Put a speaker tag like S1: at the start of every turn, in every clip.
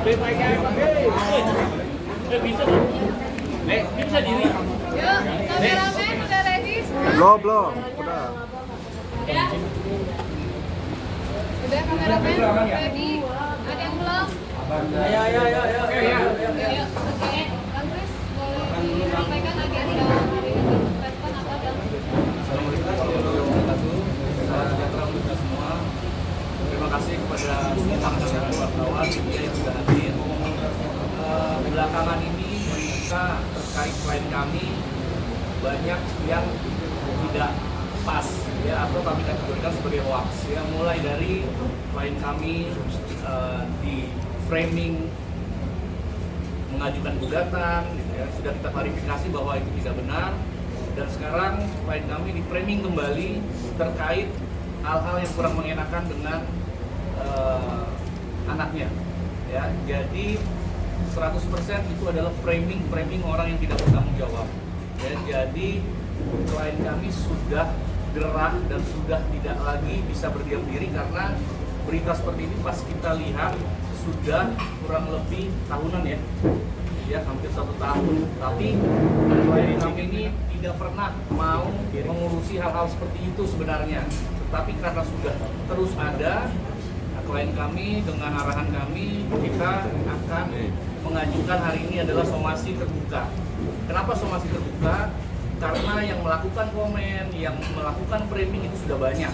S1: Bisa diri.
S2: Yuk, kameramen udah ready semua?
S3: Belum, udah.
S2: Udah? Udah kameramen ready? Ada yang belum?
S1: Ayo.
S2: Yuk, oke. Bang Kris, boleh disampaikan agenda hari ini? Respon atau dalam?
S4: Assalamualaikum warahmatullahi wabarakatuh. Salam sejahtera untuk kita semua. Terima kasih kepada semua rekan-rekan wartawan media yang sudah hadir. Belakangan ini kita terkait klien kami banyak yang tidak pas ya, atau kami kategorikan sebagai hoax ya, mulai dari klien kami di framing mengajukan gugatan gitu ya, sudah kita klarifikasi bahwa itu tidak benar, dan sekarang klien kami di framing kembali terkait hal-hal yang kurang mengenakan dengan anaknya ya. Jadi 100% itu adalah framing orang yang tidak bertanggung jawab ya. Jadi klien kami sudah gerah dan sudah tidak lagi bisa berdiam diri, karena berita seperti ini pas kita lihat sudah kurang lebih tahunan ya, hampir 1 tahun, tapi klien kami ini tidak pernah mau mengurusi hal-hal seperti itu sebenarnya, tetapi karena sudah terus ada, klien kami dengan arahan kami, kita akan mengajukan hari ini adalah somasi terbuka. Kenapa somasi terbuka? Karena yang melakukan komen, yang melakukan framing itu sudah banyak.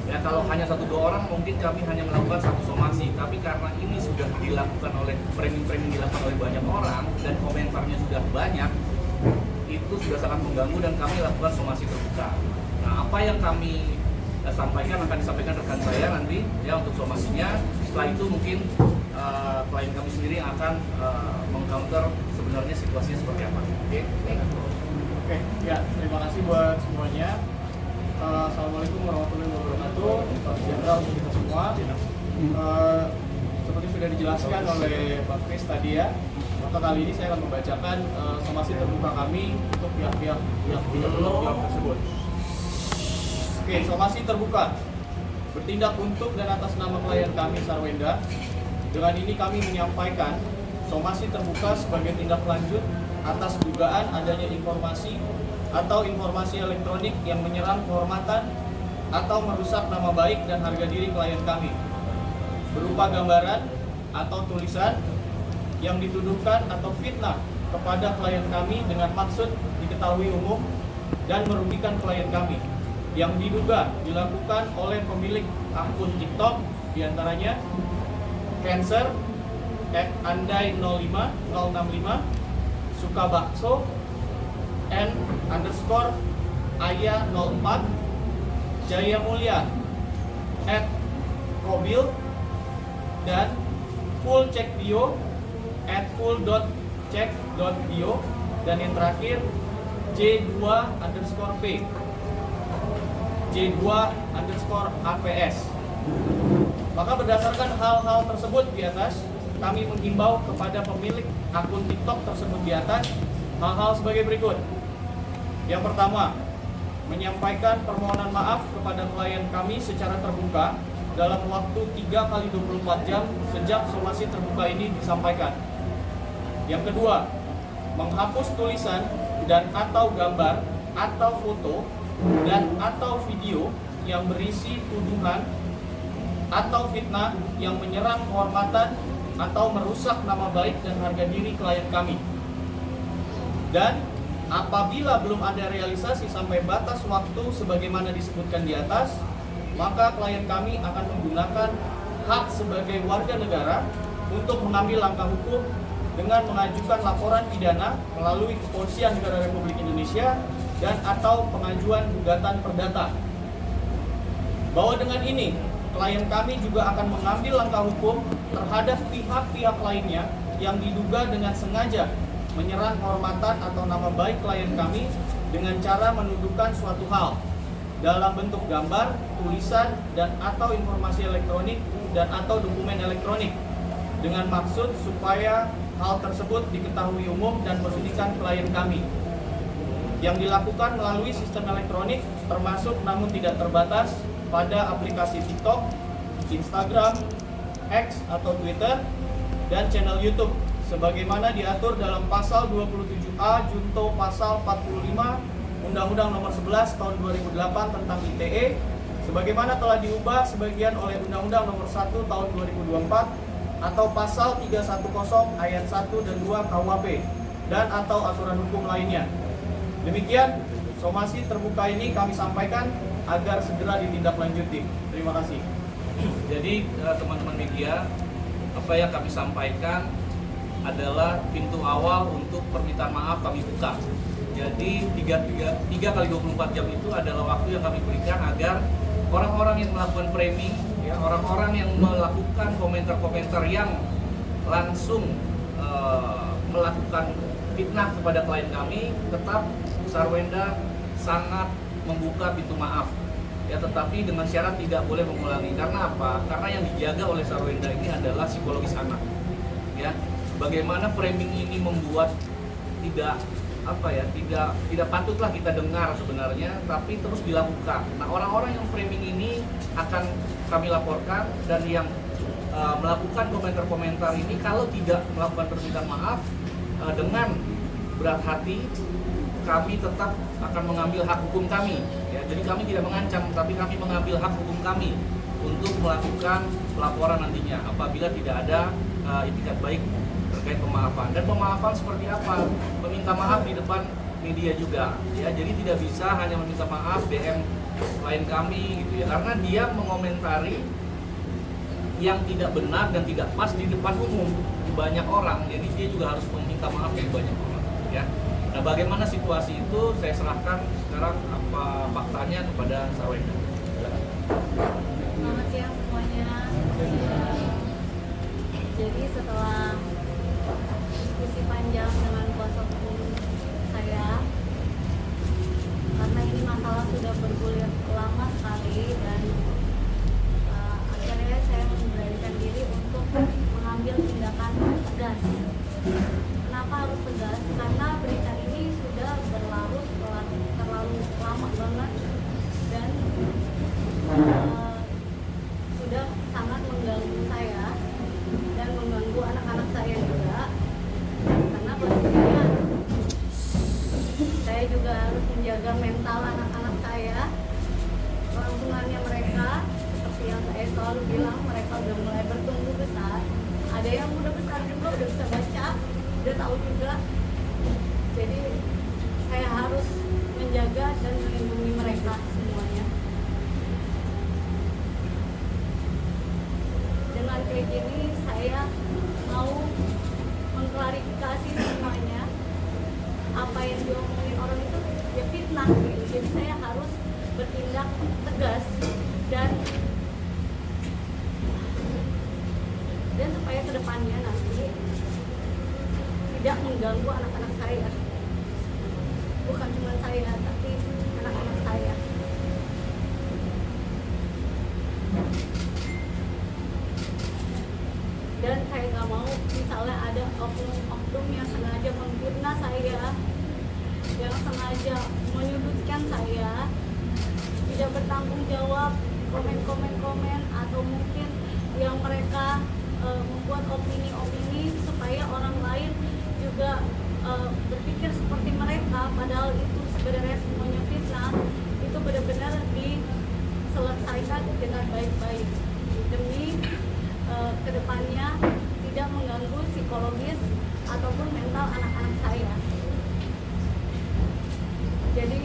S4: Ya, kalau hanya 1-2 orang mungkin kami hanya melakukan 1 somasi, tapi karena ini sudah dilakukan oleh framing dilakukan oleh banyak orang dan komentarnya sudah banyak, itu sudah sangat mengganggu dan kami lakukan somasi terbuka. Nah, apa yang kami sampaikan akan disampaikan rekan saya nanti ya untuk somasinya. Setelah itu mungkin klien kami sendiri yang akan mengcounter sebenarnya situasinya seperti apa.
S5: Oke, ya terima kasih buat semuanya. Assalamualaikum warahmatullahi wabarakatuh. Salam sejahtera untuk kita semua. Seperti sudah dijelaskan oleh Bang Kris tadi ya, maka kali ini saya akan membacakan somasi terbuka kami untuk pihak-pihak yang tidak belum jawab tersebut. Oke, somasi terbuka. Bertindak untuk dan atas nama klien kami Sarwenda, dengan ini kami menyampaikan somasi terbuka sebagai tindak lanjut atas dugaan adanya informasi atau informasi elektronik yang menyerang kehormatan atau merusak nama baik dan harga diri klien kami, berupa gambaran atau tulisan yang dituduhkan atau fitnah kepada klien kami dengan maksud diketahui umum dan merugikan klien kami, yang diduga dilakukan oleh pemilik akun TikTok, diantaranya Cancer, @andai05, 065, Sukabakso, _Aya04, Jaya Mulia, @kobil, dan fullcheckbio, @full.check.bio, dan yang terakhir J2_P, J2_APS. Maka berdasarkan hal-hal tersebut di atas, kami menghimbau kepada pemilik akun TikTok tersebut di atas hal-hal sebagai berikut. Yang pertama, menyampaikan permohonan maaf kepada klien kami secara terbuka dalam waktu 3x24 jam sejak somasi terbuka ini disampaikan. Yang kedua, menghapus tulisan dan atau gambar atau foto dan atau video yang berisi tuduhan atau fitnah yang menyerang kehormatan atau merusak nama baik dan harga diri klien kami. Dan apabila belum ada realisasi sampai batas waktu sebagaimana disebutkan di atas, maka klien kami akan menggunakan hak sebagai warga negara untuk mengambil langkah hukum dengan mengajukan laporan pidana melalui Kepolisian Negara Republik Indonesia dan atau pengajuan gugatan perdata. Bahwa dengan ini, klien kami juga akan mengambil langkah hukum terhadap pihak-pihak lainnya yang diduga dengan sengaja menyerang kehormatan atau nama baik klien kami dengan cara menuduhkan suatu hal dalam bentuk gambar, tulisan, dan atau informasi elektronik dan atau dokumen elektronik dengan maksud supaya hal tersebut diketahui umum dan merugikan klien kami, yang dilakukan melalui sistem elektronik termasuk namun tidak terbatas pada aplikasi TikTok, Instagram, X atau Twitter, dan channel YouTube sebagaimana diatur dalam pasal 27A junto pasal 45 Undang-Undang Nomor 11 Tahun 2008 tentang ITE sebagaimana telah diubah sebagian oleh Undang-Undang Nomor 1 Tahun 2024 atau pasal 310 ayat 1 dan 2 KUHP dan atau aturan hukum lainnya. Demikian somasi terbuka ini kami sampaikan agar segera ditindaklanjuti. Terima kasih.
S4: Jadi teman-teman media, apa yang kami sampaikan adalah pintu awal untuk permintaan maaf kami buka. Jadi 3 kali 24 jam itu adalah waktu yang kami berikan agar orang-orang yang melakukan framing, ya, orang-orang yang melakukan komentar-komentar yang langsung melakukan fitnah kepada klien kami, tetap Sarwenda sangat membuka pintu maaf. Ya, tetapi dengan syarat tidak boleh mengulangi. Karena apa? Karena yang dijaga oleh Sarwenda ini adalah psikologis anak. Ya, bagaimana framing ini membuat tidak patutlah kita dengar sebenarnya, tapi terus dilakukan. Nah, orang-orang yang framing ini akan kami laporkan, dan yang melakukan komentar-komentar ini kalau tidak melakukan permintaan maaf dengan berat hati, kami tetap akan mengambil hak hukum kami. Ya, jadi kami tidak mengancam, tapi kami mengambil hak hukum kami untuk melakukan pelaporan nantinya apabila tidak ada itikat baik terkait pemaafan. Dan pemaafan seperti apa? Meminta maaf di depan media juga, ya. Jadi tidak bisa hanya meminta maaf DM klien kami gitu ya, karena dia mengomentari yang tidak benar dan tidak pas di depan umum di banyak orang. Jadi dia juga harus meminta maaf dari banyak orang, ya. Nah, bagaimana situasi itu saya serahkan sekarang apa faktanya kepada Sarwenda.
S2: Selamat siang semuanya. Jadi setelah diskusi panjang dengan kuasa hukum saya, karena ini masalah sudah bergulir lama sekali, dan akhirnya saya memberanikan diri untuk mengambil tindakan tegas. Kenapa harus tegas? Karena berita ini sudah berlarut terlalu lama banget, dan sudah sangat mengganggu saya dan mengganggu anak-anak saya juga, karena posisinya saya juga harus menjaga mental anak-anak saya. Kelangsungannya mereka, seperti yang saya selalu bilang, mereka udah mulai bertumbuh besar, ada yang udah besar juga, udah bisa baca, udah tahu juga. Jadi saya harus menjaga dan melindungi mereka semuanya. Dengan kayak gini saya mau mengklarifikasi semuanya. Apa yang diomongin orang itu ya fitnah gitu. Jadi saya harus bertindak tegas dan supaya kedepannya nanti tidak mengganggu anak-anak saya. Bukan cuma saya, tapi anak-anak saya. Dan saya nggak mau misalnya ada oknum-oknum yang sengaja memfitnah saya, yang sengaja menyudutkan saya, tidak bertanggung jawab, komen, atau mungkin yang mereka membuat opini-opini supaya orang lain juga berpikir seperti mereka, padahal itu sebenarnya semuanya fitnah. Itu benar-benar diselesaikan dengan baik-baik demi kedepannya tidak mengganggu psikologis ataupun mental anak-anak saya. Jadi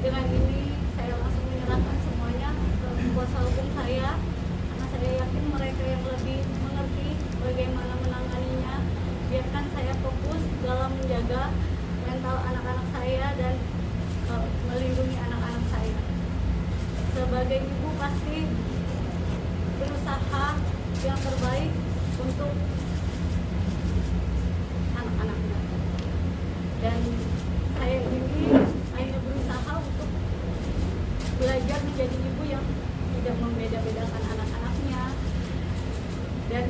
S2: dengan ini saya langsung menyerahkan semuanya ke kuasa hukum saya, karena saya yakin mereka yang lebih mengerti bagaimana menanganinya. Biarkan saya fokus dalam menjaga mental anak-anak saya dan melindungi anak-anak saya. Sebagai ibu pasti berusaha yang terbaik untuk anak-anaknya, dan saya ini hanya berusaha untuk belajar menjadi ibu yang tidak membeda-bedakan anak-anaknya dan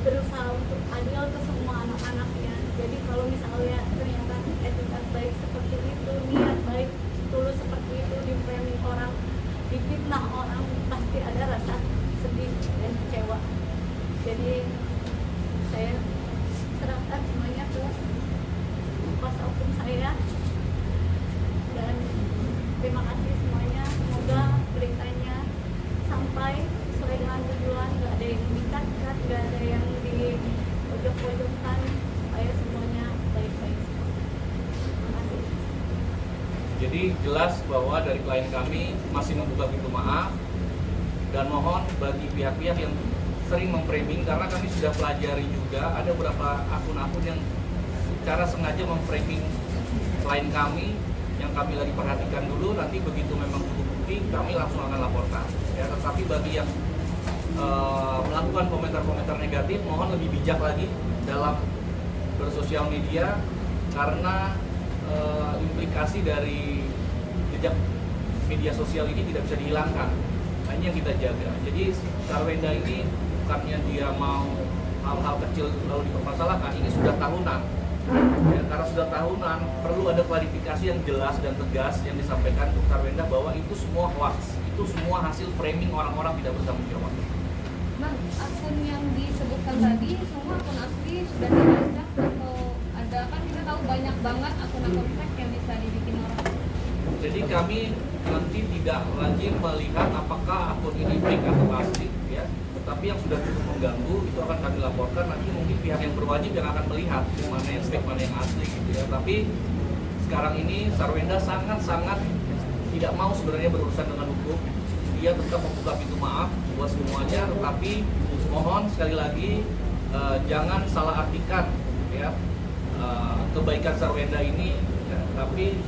S2: berusaha untuk adil ke semua anak-anaknya. Jadi kalau misalnya ternyata etikat baik seperti itu, niat baik tulus seperti itu di framing orang, difitnah orang, pasti ada rasa sedih dan kecewa. Jadi saya saya serahkan semuanya ke kuasa hukum saya. Dan terima kasih semuanya, semoga beritanya sampai sesuai dengan tujuan, nggak ada yang dikat-kat, nggak ada yang di pojok-pojokkan, supaya semuanya baik-baik semua. Terima kasih.
S4: Jadi jelas bahwa dari klien kami masih membuka pintu maaf, dan mohon bagi pihak-pihak yang sering memframing, karena kami sudah pelajari juga ada beberapa akun-akun yang secara sengaja memframing klien kami, yang kami lagi perhatikan dulu, nanti begitu memang bukti kami langsung akan laporkan ya. Tetapi bagi yang melakukan komentar-komentar negatif, mohon lebih bijak lagi dalam bersosial media, karena implikasi dari jejak media sosial ini tidak bisa dihilangkan. Nah, ini yang kita jaga. Jadi Sarwenda ini bukannya dia mau hal-hal kecil lalu dipermasalahkan, ini sudah tahunan ya, karena sudah tahunan perlu ada klarifikasi yang jelas dan tegas yang disampaikan untuk Sarwenda bahwa itu semua hoax, itu semua hasil framing orang-orang tidak bertanggung jawab.
S3: Bang, akun yang disebutkan tadi semua akun asli sudah dilacak atau ada, kan kita tahu banyak banget akun-akun fake yang bisa dibikin orang.
S4: Jadi kami nanti tidak lagi melihat apakah akun ini fake atau asli ya, tetapi yang sudah cukup mengganggu itu akan kami laporkan. Nanti mungkin pihak yang berwajib yang akan melihat mana yang fake, mana yang asli gitu ya. Tapi sekarang ini Sarwenda sangat-sangat tidak mau sebenarnya berurusan dengan hukum. Dia tetap membuka pintu maaf buat semuanya, tetapi mohon sekali lagi jangan salah artikan ya kebaikan Sarwenda ini ya, tapi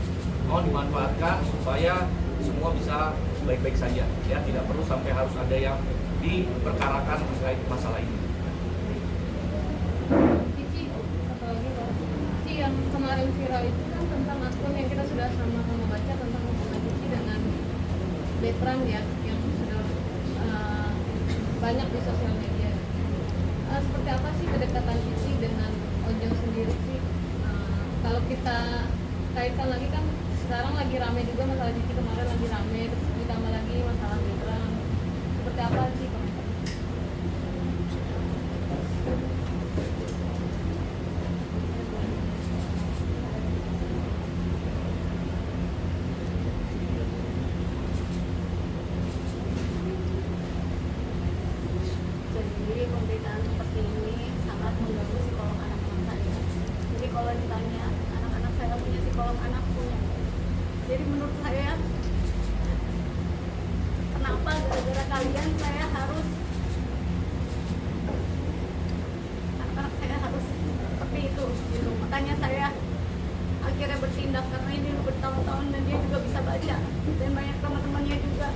S4: mohon dimanfaatkan supaya semua bisa baik-baik saja ya, tidak perlu sampai harus ada yang diperkarakan terkait masalah ini.
S3: Cici, satu lagi Bang. Cici, yang kemarin viral itu kan tentang akun yang kita sudah sama-sama baca tentang hubungan Cici dengan Betran ya, yang sudah banyak di sosial media. Seperti apa sih kedekatan Cici dengan Ojong sendiri sih? Kalau kita kaitkan lagi kan sekarang lagi rame juga masalah Cici, kemarin lagi rame, terus ditambah lagi masalah Betran. Seperti apa sih komentar?
S2: Jadi pemberitaan seperti ini sangat mengganggu psikolog anak-anak saya. Jadi kalau ditanya anak-anak saya punya psikolog anak, punya. Jadi menurut saya, kenapa gara-gara kalian saya harus, anak-anak saya harus seperti itu gitu. Makanya saya akhirnya bertindak, karena ini bertahun-tahun dan dia juga bisa baca dan banyak teman-temannya juga.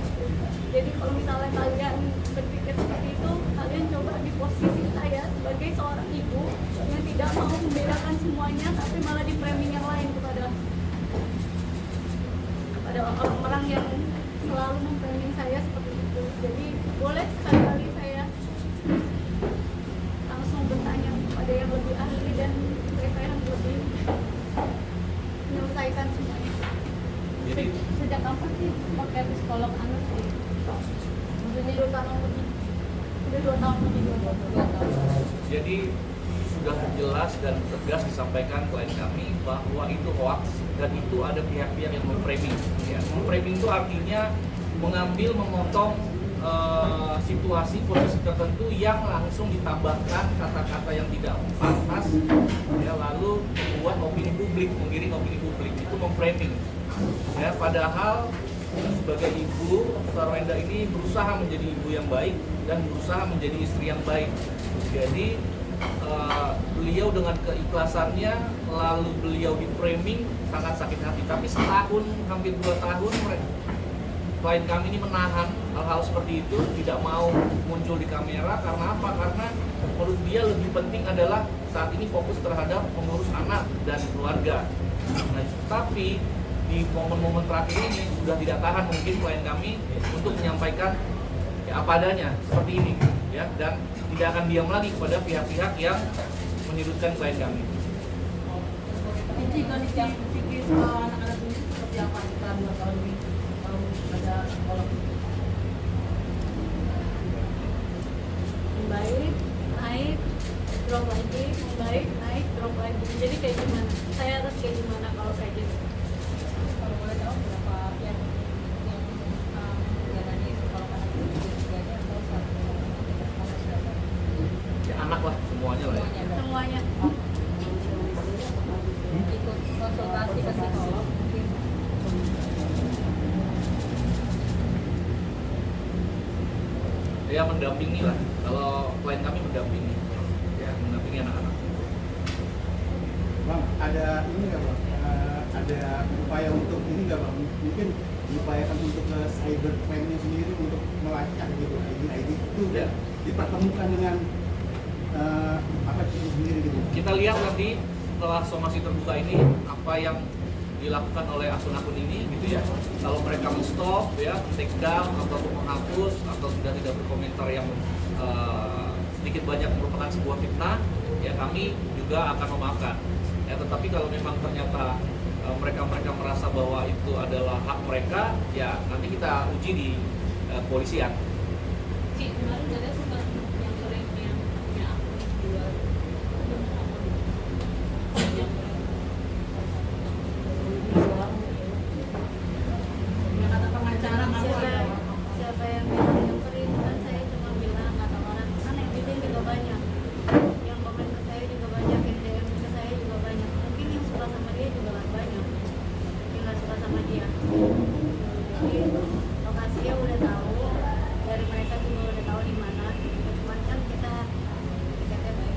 S2: Jadi kalau misalnya kalian berpikir seperti itu, kalian coba di posisi saya sebagai seorang ibu yang tidak mau membedakan semuanya, tapi malah di framing yang lain kepada orang-orang yang selalu memframing saya seperti itu. Jadi boleh sekali-kali saya langsung bertanya kepada yang lebih ahli dan mereka yang lebih menyelesaikan semuanya.
S4: Jadi
S3: Sejak kapan sih pakai psikolog anak sih? Maksudnya
S2: 2 tahun lebih. Udah 2 tahun lebih.
S3: 2 tahun.
S4: Jadi sudah jelas dan tegas disampaikan klien kami bahwa itu hoax dan itu ada pihak-pihak yang memframing. Ya, memframing itu artinya mengambil, memotong situasi posisi tertentu yang langsung ditambahkan kata-kata yang tidak pantas, ya, lalu membuat opini publik, menggiring opini publik, itu memframing. Ya, padahal sebagai ibu, Sarwenda ini berusaha menjadi ibu yang baik dan berusaha menjadi istri yang baik. Jadi beliau dengan keikhlasannya, lalu beliau di framing sangat sakit hati. Tapi setahun, hampir 2 tahun, klien kami ini menahan hal-hal seperti itu, tidak mau muncul di kamera. Karena apa? Karena menurut dia lebih penting adalah saat ini fokus terhadap mengurus anak dan keluarga. Nah, tapi di momen-momen terakhir ini sudah tidak tahan mungkin klien kami untuk menyampaikan ya, apa adanya seperti ini, ya, dan tidak akan diam lagi kepada pihak-pihak yang menyudutkan klien kami.
S6: Cici, kondisi psikis anak-anak ini seperti apa setelah 2 tahun ini ada sekolah?
S2: Baik, naik, drop lagi,
S4: ya mendampingi lah. Kalau klien kami mendampingi, ya mendampingi anak-anak.
S7: Bang, ada ini nggak bang? Ada upaya untuk ini nggak bang? Mungkin diupayakan untuk ke cyber crime-nya sendiri untuk melacak gitu ID itu
S4: Ya.
S7: dipertemukan dengan apa itu sendiri gitu.
S4: Kita lihat nanti setelah somasi terbuka ini apa yang dilakukan oleh akun-akun ini gitu ya. Kalau mereka stop ya, take down atau menghapus atau sudah tidak berkomentar yang sedikit banyak merupakan sebuah fitnah, ya kami juga akan memaafkan. Ya, tetapi kalau memang ternyata mereka merasa bahwa itu adalah hak mereka, ya nanti kita uji di kepolisian.
S3: Ci, kemarin ada sempat yang sering yang punya akun di luar
S6: Punya kata pengacara nggak boleh.
S2: Siapa yang bilang nyamperin? Kan saya cuma bilang kata orang kan yang bikin juga banyak, yang komen ke saya juga banyak, yang DM ke saya juga banyak. Mungkin yang suka sama dia juga banyak, yang nggak suka sama dia. Jadi lokasinya udah tahu, dari mereka juga udah tahu di mana. Cuman kan kita tiketnya baik.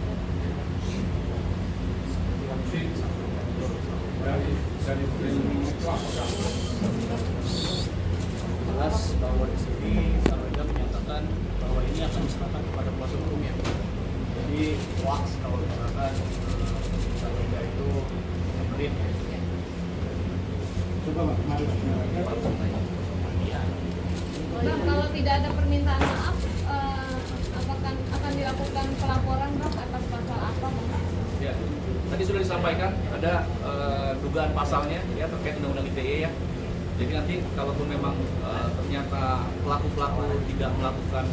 S5: Jelas bahwa di sini Sarwenda menyatakan bahwa ini akan diserahkan kepada kuasa hukumnya. Jadi hoax kalau misalkan Sarwenda itu nyamperin.
S7: Coba bang, mari
S3: Bang, kalau tidak ada permintaan maaf, apakah akan dilakukan pelaporan Bang atas pasal apa Bang?
S4: Ya, tadi sudah disampaikan ada dugaan pasalnya ya terkait undang-undang ITE ya. Jadi nanti kalaupun memang ternyata pelaku-pelaku tidak melakukan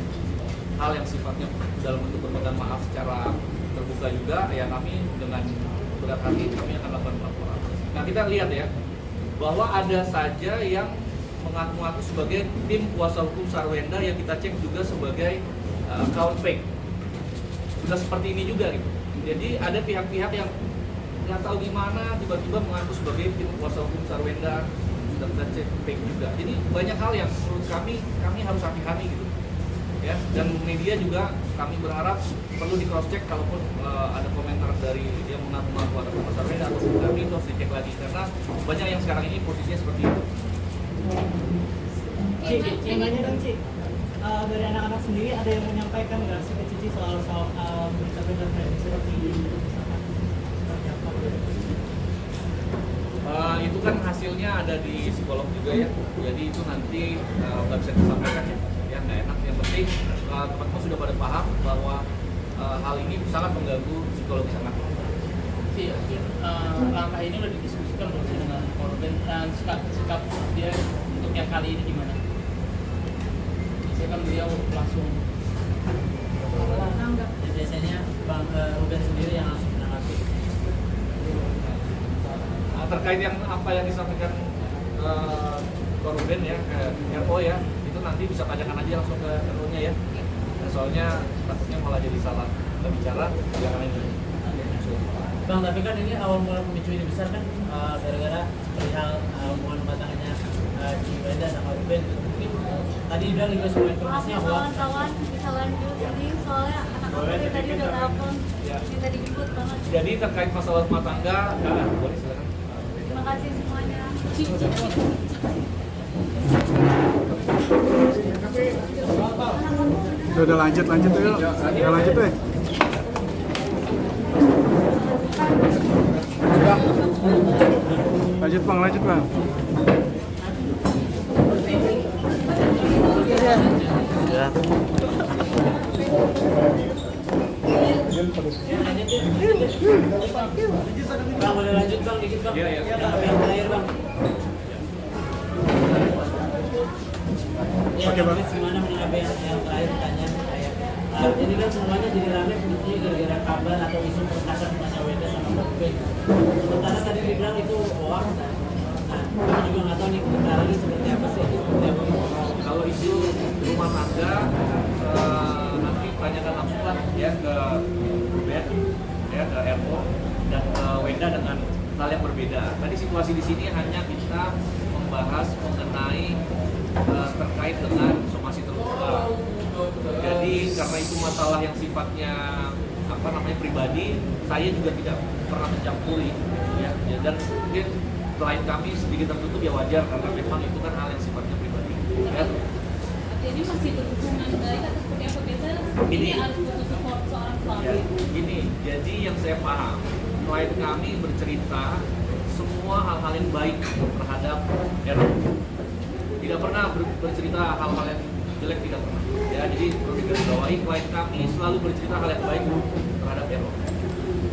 S4: hal yang sifatnya dalam bentuk permintaan maaf secara terbuka juga, ya kami dengan berat hati kami akan lakukan pelaporan. Nah kita lihat ya bahwa ada saja yang mengaku-ngaku sebagai tim kuasa hukum Sarwenda yang kita cek juga sebagai account fake. Sudah seperti ini juga gitu. Jadi ada pihak-pihak yang nggak tahu gimana tiba-tiba mengaku sebagai tim kuasa hukum Sarwenda dan kita cek fake juga. Jadi banyak hal yang menurut kami harus hati-hati gitu. Ya, dan media juga kami berharap perlu di cross check kalaupun ada komentar dari yang mengaku-ngaku atas nama Sarwenda atau kami itu harus dicek lagi karena banyak yang sekarang ini posisinya seperti itu.
S8: Cik, nanya dong Cik, dari anak-anak sendiri ada yang menyampaikan nggak sih ke Cici soal berita-berita seperti ini? Seperti apa?
S4: Itu kan hasilnya ada di psikolog juga ya, jadi itu nanti nggak bisa disampaikan ya nggak enak. Yang penting teman-teman sudah pada paham bahwa hal ini sangat mengganggu psikologis anak.
S1: Langkah ini udah didiskusikan belum sih dengan korban dan sikap dia untuk yang kali ini gimana? Saya kan beliau langsung biasanya Bang Ruben sendiri yang langsung menanggapi.
S4: Terkait yang apa yang disampaikan Ruben ya ke RO ya, itu nanti bisa tanyakan aja langsung ke RO-nya ya. Soalnya takutnya malah jadi salah bicara, jangan ini.
S1: Bang, tapi kan ini awal mula pemicu ini besar kan gara-gara perihal hubungan rumah tangganya Ci Wenda sama Ruben. Mungkin tadi udah juga semua
S2: Maaf
S1: informasinya
S2: ya
S1: hoax.
S2: kawan-kawan, bisa lanjut ini soalnya anak aku dari tadi udah telepon,
S4: Ya.
S2: minta dijemput banget.
S4: Jadi terkait masalah rumah tangga, boleh silakan.
S2: Terima kasih semuanya.
S7: Udah lanjut yuk. Udah lanjut deh. Lanjut bang.
S1: Bang, boleh lanjut Bang, dikit Bang.
S4: Iya.
S1: Yang terakhir Bang.
S7: Oke, Bang.
S1: Gimana menanggapi yang terakhir pertanyaan saya? Ini kan semuanya jadi ramai sebetulnya gara-gara kabar atau isu peretasan Mas Wenda sama Mbak Ruben. Sementara tadi dibilang itu hoax. Nah, kami juga nggak tahu nih bentar lagi seperti apa sih, seperti apa gitu.
S4: Kalau isu rumah tangga nanti tanyakan langsung lah ya ke Ruben, ya ke RO dan ke Wenda dengan hal yang berbeda. Tadi situasi di sini hanya kita membahas mengenai terkait dengan somasi terbuka. Jadi karena itu masalah yang sifatnya pribadi, saya juga tidak pernah mencampuri ya. Dan mungkin klien kami sedikit tertutup ya wajar karena memang itu kan hal yang sifatnya pribadi ya.
S3: Jadi masih berhubungan baik atau seperti apa biasanya ini harus butuh support seorang suami.
S4: Ya, gini, jadi yang saya paham, klien kami bercerita semua hal-hal yang baik terhadap RO. Tidak pernah bercerita hal-hal yang jelek, tidak pernah. Ya, jadi perlu digarisbawahi, klien kami selalu bercerita hal yang baik terhadap RO.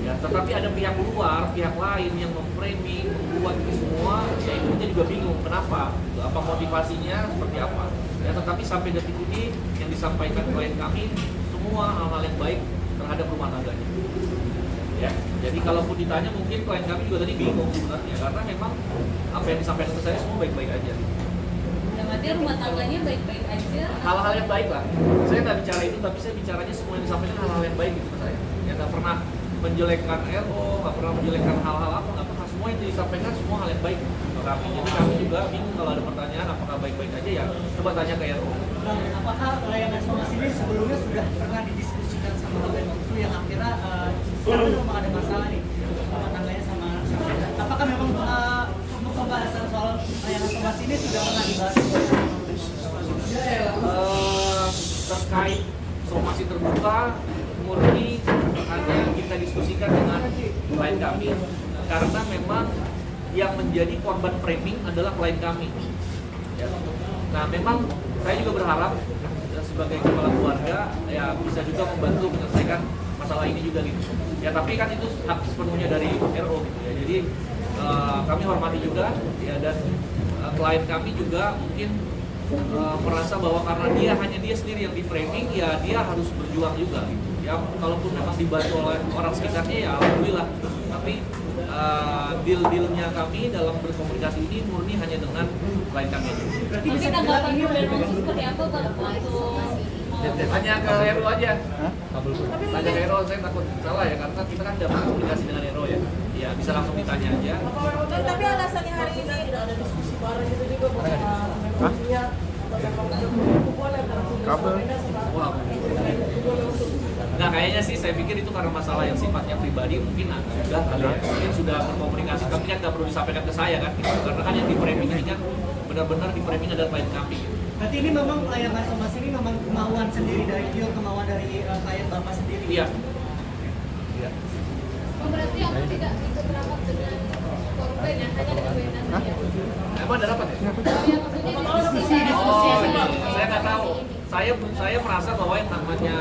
S4: Ya, tetapi ada pihak luar, pihak lain yang memframing, membuat itu semua, ya ibunya juga bingung kenapa, apa motivasinya, seperti apa. Ya, tetapi sampai detik ini yang disampaikan klien kami semua hal-hal yang baik terhadap rumah tangganya. Ya, jadi kalaupun ditanya mungkin klien kami juga tadi bingung sebenarnya karena memang apa yang disampaikan ke saya semua baik-baik aja.
S3: Berarti rumah tangganya baik-baik aja.
S4: Hal-hal yang baik lah. Saya nggak bicara itu, tapi saya bicaranya semua yang disampaikan hal-hal yang baik gitu ke saya. Ya nggak pernah menjelekkan RO, nggak pernah menjelekkan hal-hal apa, nggak pernah. Semua yang disampaikan semua hal yang baik ke kami. Jadi kami juga bingung kalau ada pertanyaan apakah baik-baik aja ya coba tanya ke RO.
S8: Bang, apakah layanan somasi ini sebelumnya sudah pernah didiskusikan sama Bapak Bangsu yang akhirnya sekarang memang ada masalah nih rumah tangganya sama apakah memang untuk pembahasan soal layanan somasi ini sudah pernah dibahas?
S4: Terkait somasi terbuka murni hanya kita diskusikan dengan klien kami karena memang yang menjadi korban framing adalah klien kami. Ya. Nah, memang saya juga berharap ya, sebagai kepala keluarga ya bisa juga membantu menyelesaikan masalah ini juga gitu. Ya tapi kan itu hak sepenuhnya dari RO gitu ya. Jadi kami hormati juga ya dan klien kami juga mungkin merasa bahwa karena hanya dia sendiri yang di framing ya dia harus berjuang juga gitu. Ya kalaupun memang dibantu oleh orang sekitarnya ya alhamdulillah. Tapi deal-dealnya kami dalam berkomunikasi ini murni hanya dengan klien kami.
S8: Berarti
S3: Tapi
S8: bisa
S3: tanggapan
S8: dibilang ini
S3: Bang seperti apa Bang waktu
S4: Tanya ke RO aja. Tanya ke RO, saya takut salah ya karena kita kan udah berkomunikasi dengan RO ya. Ya bisa langsung ditanya aja.
S6: Tapi alasannya hari ini tidak ada diskusi bareng gitu juga maksudnya
S4: Wah. Nah kayaknya sih saya pikir itu karena masalah yang sifatnya pribadi mungkin sudah kali ya. Mungkin sudah berkomunikasi tapi kan nggak perlu disampaikan ke saya kan gitu. Karena kan yang di framing ini kan benar-benar di framing adalah klien kami gitu.
S8: Berarti ini memang layanan somasi ini memang kemauan sendiri dari pure kemauan dari klien Bapak sendiri.
S4: Iya. Iya.
S3: Oh, berarti aku tidak ikut rapat dengan korban ya, hanya dengan BNN saja.
S4: Emang ada rapat ya?
S3: Oh ya maksudnya diskusi.
S4: Oh, saya nggak tahu. Saya merasa bahwa yang namanya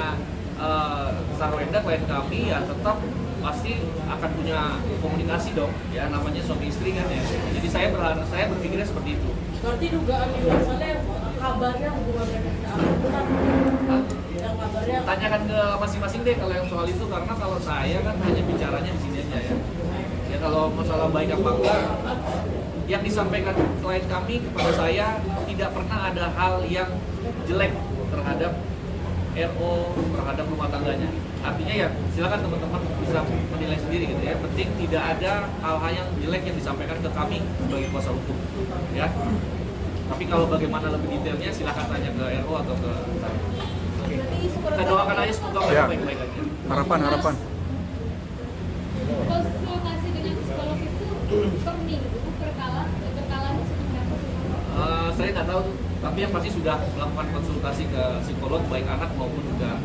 S4: Sarwenda klien kami ya tetap pasti akan punya komunikasi dong. Ya namanya suami istri kan ya. Jadi saya berpikirnya seperti itu.
S6: berarti dugaan universalnya kabarnya hubungan mereka tidak akan benar yang kabarnya
S4: Tanyakan ke masing-masing deh kalau yang soal itu karena kalau saya kan hanya bicaranya di sini aja ya. Ya kalau masalah baik apa enggak yang disampaikan klien kami kepada saya tidak pernah ada hal yang jelek terhadap RO terhadap rumah tangganya. Artinya ya silakan teman-teman bisa menilai sendiri gitu ya. Penting tidak ada hal-hal yang jelek yang disampaikan ke kami sebagai kuasa hukum ya. Tapi kalau bagaimana lebih detailnya silakan tanya ke RO atau ke saya. Kita doakan aja semoga baik-baik aja.
S9: Harapan.
S3: Konsultasi dengan psikolog itu per minggu, per kalah seperti apa?
S4: Saya nggak tahu, tapi yang pasti sudah melakukan konsultasi ke psikolog baik anak maupun juga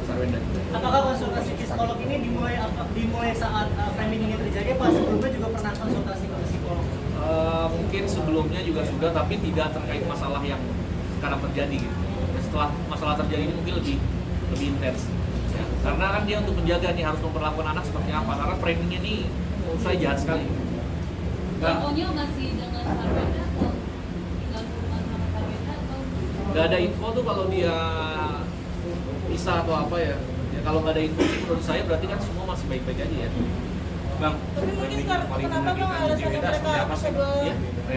S4: Sarwenda.
S8: Apakah konsultasi psikolog ini dimulai saat framing ini terjadi? Apa sebelumnya juga pernah konsultasi ke psikolog?
S4: Mungkin sebelumnya juga sudah, tapi tidak terkait masalah yang sekarang terjadi. Gitu. Setelah masalah terjadi ini mungkin lebih intens. Ya. Karena kan dia untuk menjaga nih harus memperlakukan anak seperti apa. Karena framingnya ini menurut saya jahat sekali.
S3: Infonya masih dengan Sarwenda atau tinggal rumah sama Sarwenda atau?
S4: Nggak ada info tuh kalau dia bisa atau apa ya. Ya kalau nggak ada info sih menurut saya berarti kan semua masih baik-baik aja ya. Bang,
S6: tapi mungkin kenapa bang alasannya mereka coba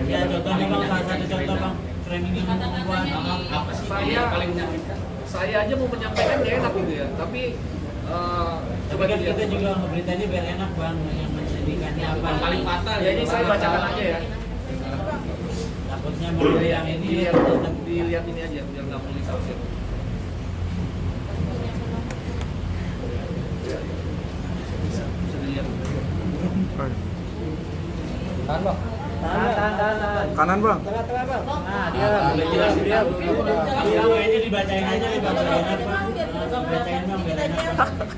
S1: Ya contohnya bang, salah satu contoh bang, framing ini membuat
S4: apa sih saya aja mau menyampaikan gak enak gitu ya, tapi
S1: coba kita juga beritanya biar enak bang, yang menyedihkannya apa
S4: paling fatal ya, ini saya bacakan aja ya.
S1: Takutnya mau yang ini
S4: dilihat ini aja biar nggak perlu disausin.
S9: Kanan bang.
S1: Tengah-tengah bang. Nah dia udah jelas dia. Ini dibacain aja nih bang. Bacain bang.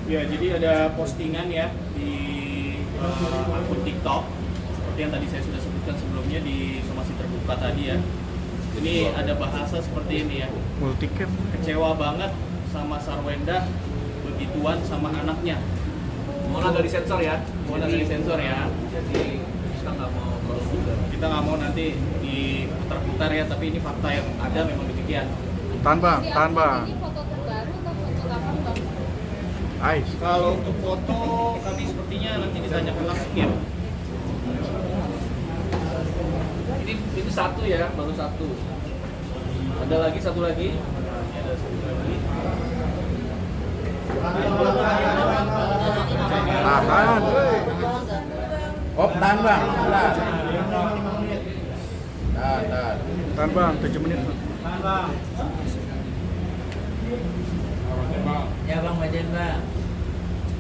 S5: Ya, jadi ada postingan ya di akun TikTok seperti yang tadi saya sudah sebutkan sebelumnya di somasi terbuka tadi ya. Ini ada bahasa seperti ini ya.
S9: Multicam.
S5: Kecewa banget sama Sarwenda begituan sama anaknya.
S4: Mohon agak disensor ya.
S5: Mohon agak disensor ya.
S4: Jadi kita nggak mau terlalu vulgar.
S5: Kita nggak mau nanti diputar-putar ya, tapi ini fakta yang ada memang demikian.
S9: Tahan bang,
S3: Jadi
S9: tahan bang.
S3: Ini foto terbaru atau foto kapan bang?
S9: Ais.
S5: Kalau untuk foto kami sepertinya nanti ditanyakan langsung ya.
S4: Ini satu ya, baru satu. Ada lagi satu lagi. Nah, ini ada satu lagi.
S9: Tahan.
S7: Oh, tahan bang. Tahan.
S9: Tahan bang, 7 menit bang.
S1: Ya bang, bacain bang.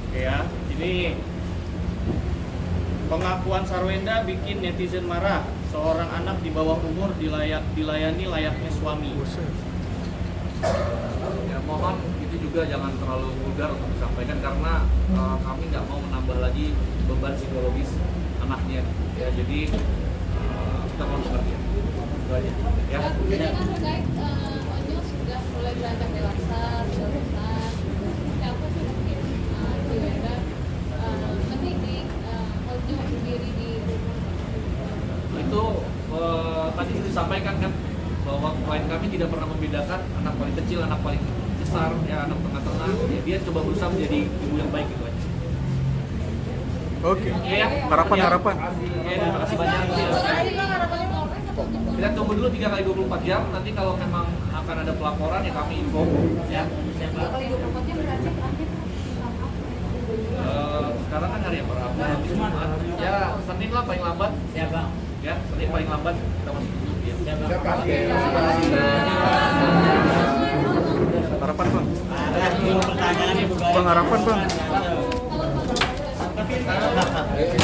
S5: Oke ya, ini pengakuan Sarwenda bikin netizen marah. Seorang anak di bawah umur dilayani layaknya suami.
S4: Ya mohon itu juga jangan terlalu vulgar untuk disampaikan karena kami nggak mau menambah lagi beban psikologis anaknya. Ya jadi kita mohon pengertian. Itu aja. Ya.
S3: Jadi kan terkait Onyo sudah mulai beranjak dewasa, sudah besar. Seperti apa sih mungkin Sarwenda mendidik Onyo sendiri di rumah?
S4: Itu tadi sudah disampaikan kan bahwa klien kami tidak pernah membedakan anak paling kecil, anak paling besar, ya anak tengah-tengah. Ya, dia coba berusaha menjadi ibu yang baik gitu aja.
S9: Oke.
S4: Ya,
S9: Harapan.
S4: Ya, terima kasih banyak. Kita tunggu dulu 3 kali 24 jam. Nanti kalau memang akan ada pelaporan ya kami info. Ya.
S2: Kali 24 jam berarti terakhir
S4: Sekarang kan hari yang Rabu, Jumat. Ya, Senin lah paling lambat.
S1: Ya bang.
S4: Ya, Senin paling lambat kita masih tutup ya.
S1: Ya bang.
S9: Harapan bang.
S1: Ada pertanyaan nih
S9: Bang harapan bang.
S3: kalau